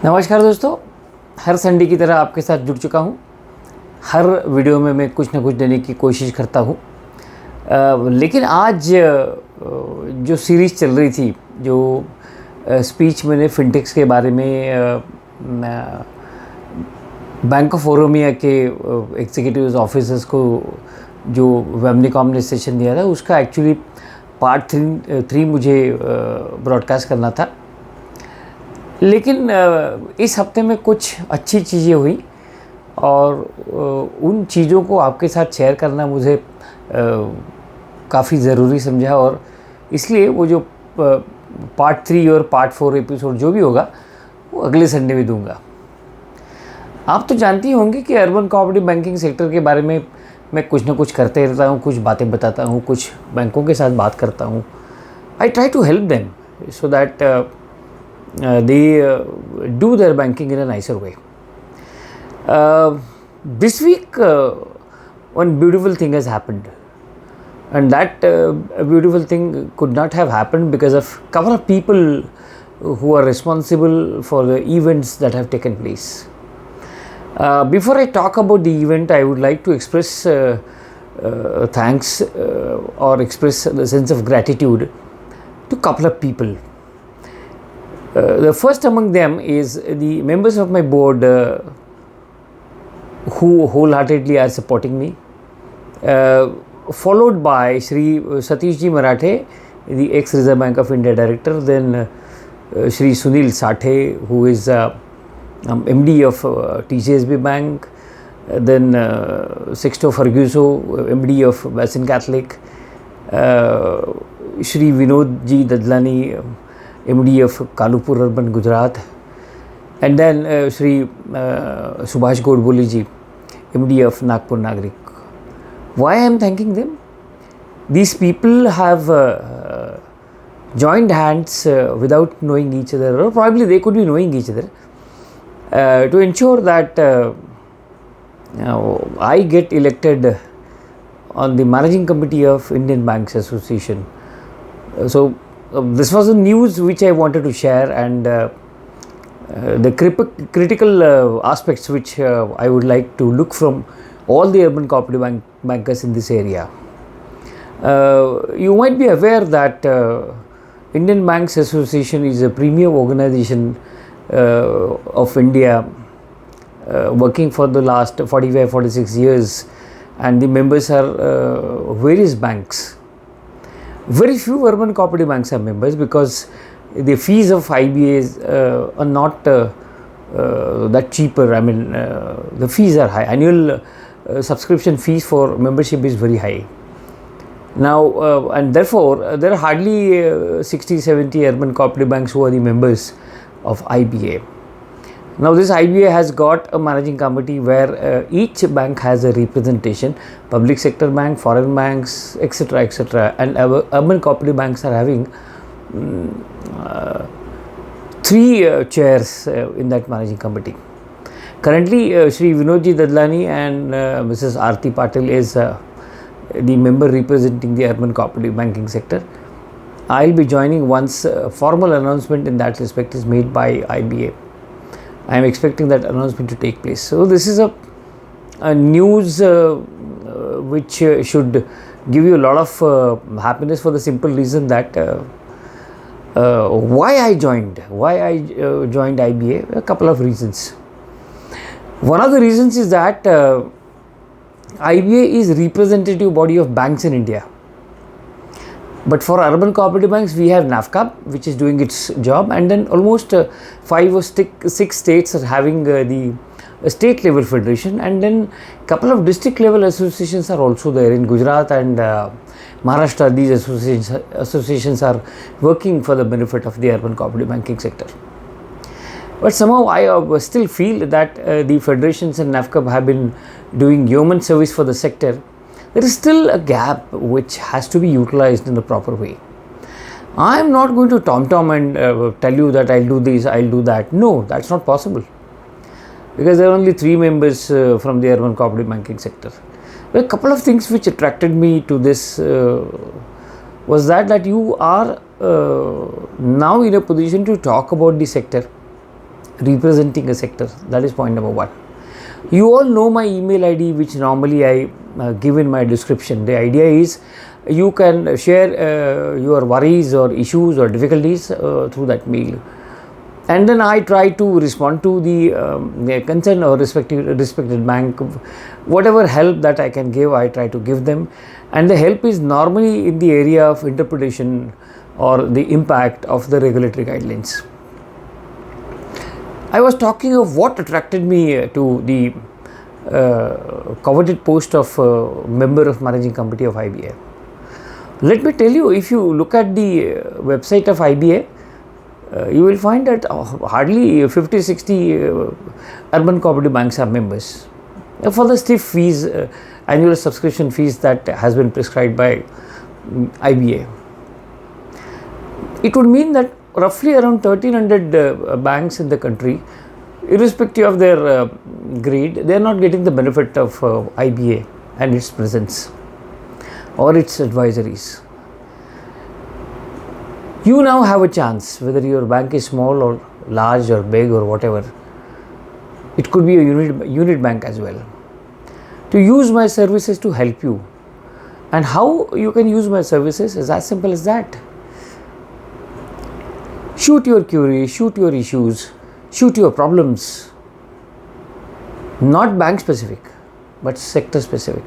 नमस्कार दोस्तों, हर संडे की तरह आपके साथ जुड़ चुका हूँ। हर वीडियो में मैं कुछ ना कुछ देने की कोशिश करता हूँ। लेकिन आज जो सीरीज़ चल रही थी, जो स्पीच मैंने फिनटेक्स के बारे में बैंक ऑफ ओरोमिया के एग्जीक्यूटिव ऑफिसर्स को जो वेबनिकॉम ने सेशन दिया था, उसका एक्चुअली पार्ट 3 मुझे ब्रॉडकास्ट करना था। लेकिन इस हफ्ते में कुछ अच्छी चीज़ें हुई और उन चीज़ों को आपके साथ शेयर करना मुझे काफ़ी ज़रूरी समझा, और इसलिए वो जो पार्ट 3 और पार्ट 4 एपिसोड जो भी होगा वो अगले संडे में दूंगा। आप तो जानती होंगे कि अर्बन कोऑपरेटिव बैंकिंग सेक्टर के बारे में मैं कुछ ना कुछ करते रहता हूँ, कुछ बातें बताता हूँ, कुछ बैंकों के साथ बात करता हूँ। I try to help them so that they do their banking in a nicer way. This week one beautiful thing has happened, and that beautiful thing could not have happened because of a couple of people who are responsible for the events that have taken place. Before I talk about the event, I would like to express thanks or express the sense of gratitude to a couple of people. The first among them is the members of my board who wholeheartedly are supporting me, followed by Shri Satish Ji Marathe, the ex-Reserve Bank of India director, then Shri Sunil Sathe, who is MD of TCSB Bank, then Sexto Ferguso, MD of Basin Catholic, Shri Vinod Ji Dadlani, MD of Kalupur Urban Gujarat, and then Shri Subhash Godbole ji, MD of Nagpur Nagrik. Why I am thanking them? These people have joined hands without knowing each other, or probably they could be knowing each other, to ensure that I get elected on the Managing Committee of Indian Banks Association. So this was the news which I wanted to share, and the critical aspects which I would like to look from all the urban cooperative bankers in this area. You might be aware that Indian Banks Association is a premier organization of India, working for the last 45-46 years, and the members are various banks. Very few urban cooperative banks are members because the fees of IBAs are not that cheaper. I mean, the fees are high. Annual subscription fees for membership is very high. Now, and therefore, there are hardly 60-70 urban cooperative banks who are the members of IBA. Now, this IBA has got a managing committee where each bank has a representation: public sector bank, foreign banks, etc., etc. And urban cooperative banks are having 3 chairs in that managing committee. Currently, Shri Vinodji Dadlani and Mrs. Aarti Patil is the member representing the urban cooperative banking sector. I will be joining once formal announcement in that respect is made by IBA. I am expecting that announcement to take place. So this is a news which should give you a lot of happiness, for the simple reason that why I joined IBA. A couple of reasons. One of the reasons is that IBA is representative body of banks in India. But for urban cooperative banks, we have NAFCAB, which is doing its job, and then almost 5 or 6 states are having the state level federation, and then couple of district level associations are also there in Gujarat and Maharashtra. These associations are working for the benefit of the urban cooperative banking sector. But somehow I still feel that the federations and NAFCAB have been doing yeoman service for the sector. There is still a gap which has to be utilized in a proper way. I am not going to tom and tell you that I'll do this, I'll do that. No, that's not possible, because there are only 3 members from the urban cooperative banking sector. There are a couple of things which attracted me to this was that you are now in a position to talk about the sector representing a sector. That is point number 1. You all know my email ID, which normally I give in my description. The idea is you can share your worries or issues or difficulties through that mail, and then I try to respond to the concerned or respected bank. Whatever help that I can give, I try to give them, and the help is normally in the area of interpretation or the impact of the regulatory guidelines. I was talking of what attracted me to the coveted post of member of Managing Committee of IBA. Let me tell you, if you look at the website of IBA, you will find that hardly 50-60 urban cooperative banks are members for the stiff fees, annual subscription fees that has been prescribed by IBA. It would mean that roughly around 1300 banks in the country, irrespective of their grade, they are not getting the benefit of IBA and its presence or its advisories. You now have a chance, whether your bank is small or large or big or whatever. It could be a unit bank as well, to use my services to help you. And how you can use my services is as simple as that. Shoot your queries, shoot your issues, shoot your problems, not bank specific, but sector specific.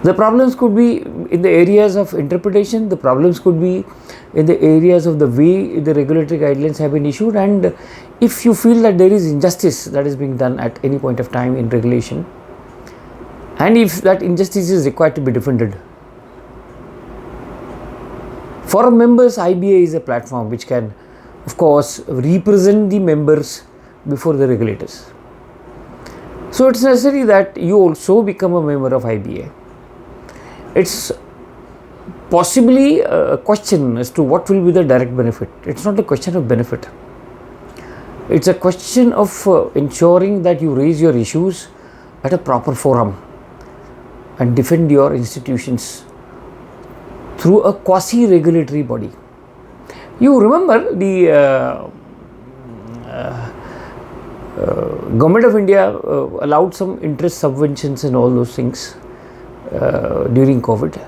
The problems could be in the areas of interpretation, the problems could be in the areas of the way the regulatory guidelines have been issued, and if you feel that there is injustice that is being done at any point of time in regulation, and if that injustice is required to be defended. For members, IBA is a platform which can, of course, represent the members before the regulators. So it's necessary that you also become a member of IBA. It's possibly a question as to what will be the direct benefit. It's not a question of benefit. It's a question of ensuring that you raise your issues at a proper forum and defend your institutions through a quasi-regulatory body. You remember the Government of India allowed some interest subventions and all those things during COVID.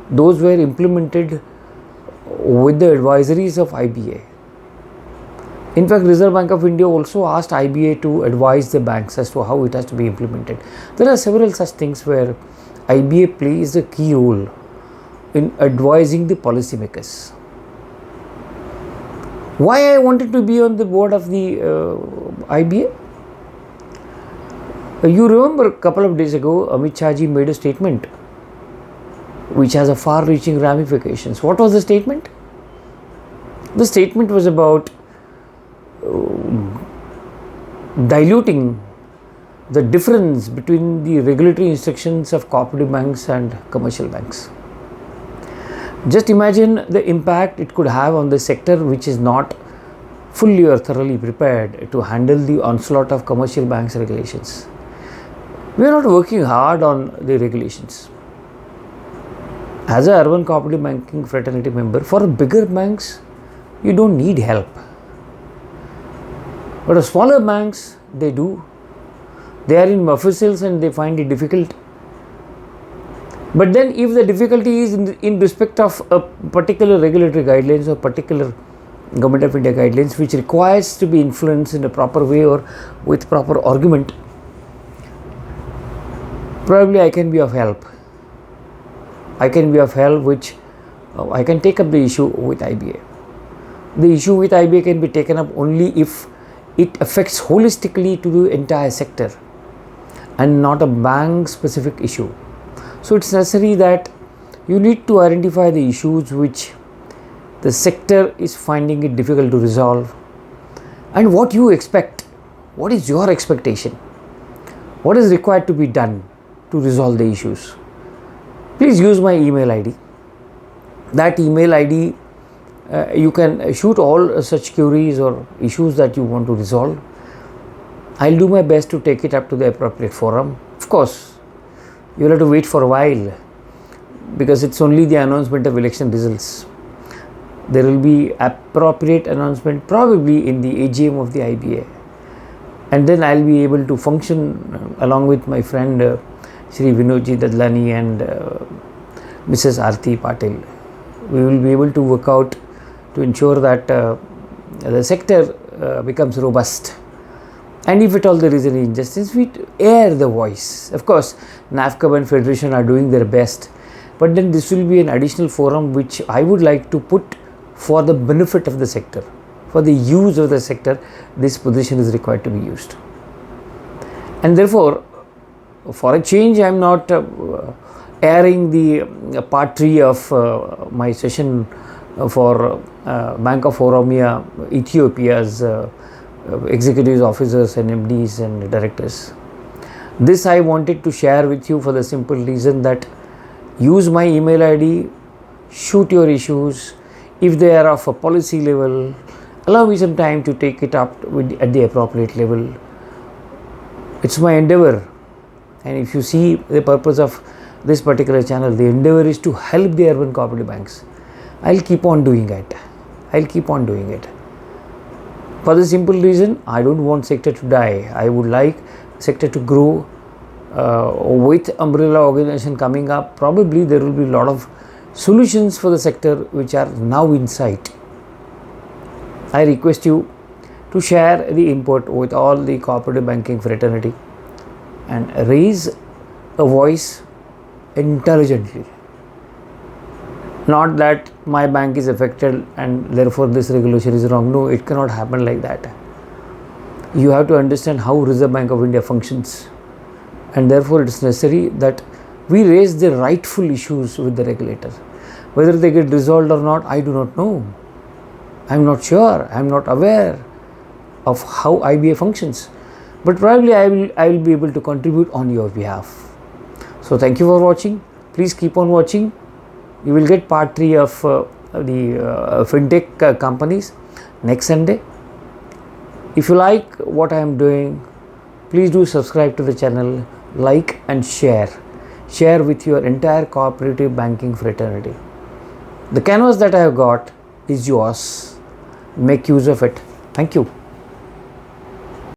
Those were implemented with the advisories of IBA. In fact, Reserve Bank of India also asked IBA to advise the banks as to how it has to be implemented. There are several such things where IBA plays a key role in advising the policymakers. Why I wanted to be on the board of the IBA? You remember a couple of days ago, Amit Shah ji made a statement which has a far-reaching ramifications. What was the statement? The statement was about diluting the difference between the regulatory instructions of cooperative banks and commercial banks. Just imagine the impact it could have on the sector which is not fully or thoroughly prepared to handle the onslaught of commercial banks regulations. We are not working hard on the regulations. As a urban cooperative banking fraternity member, for bigger banks, you don't need help. But smaller banks, they do. They are in muffussils and they find it difficult. But then if the difficulty is in respect of a particular regulatory guidelines or particular Government of India guidelines which requires to be influenced in a proper way or with proper argument, probably I can be of help. I can be of help which I can take up the issue with IBA. The issue with IBA can be taken up only if it affects holistically to the entire sector and not a bank specific issue. So it's necessary that you need to identify the issues which the sector is finding it difficult to resolve and what you expect. What is your expectation? What is required to be done to resolve the issues? Please use my email ID. That email ID, you can shoot all such queries or issues that you want to resolve. I'll do my best to take it up to the appropriate forum. Of course, you'll have to wait for a while because it's only the announcement of election results. There will be appropriate announcement probably in the AGM of the IBA, and then I'll be able to function along with my friend Shri Vinodji Dadlani and Mrs. Aarti Patil. We will be able to work out to ensure that the sector becomes robust, and if at all there is any injustice, we air the voice. Of course, NAFCAB and Federation are doing their best, but then this will be an additional forum which I would like to put for the benefit of the sector, for the use of the sector. This position is required to be used, and therefore for a change I am not airing the part 3 of my session for Bank of Oromia Ethiopia's executives, officers and MDs and directors. This I wanted to share with you for the simple reason that use my email ID, shoot your issues. If they are of a policy level, allow me some time to take it up at the appropriate level. It's my endeavor, and if you see the purpose of this particular channel, the endeavor is to help the urban cooperative banks. I'll keep on doing it. For the simple reason, I don't want sector to die. I would like sector to grow. With umbrella organization coming up, probably there will be a lot of solutions for the sector which are now in sight. I request you to share the input with all the cooperative banking fraternity and raise a voice intelligently. Not that my bank is affected and therefore this regulation is wrong. No, it cannot happen like that. You have to understand how Reserve Bank of India functions, and therefore it is necessary that we raise the rightful issues with the regulator. Whether they get resolved or not, I do not know. I am not sure. I am not aware of how IBA functions, but probably I will be able to contribute on your behalf. So thank you for watching. Please keep on watching. You will get part 3 of the fintech companies next Sunday. If you like what I am doing, please do subscribe to the channel, like and share. Share with your entire cooperative banking fraternity. The canvas that I have got is yours. Make use of it. Thank you.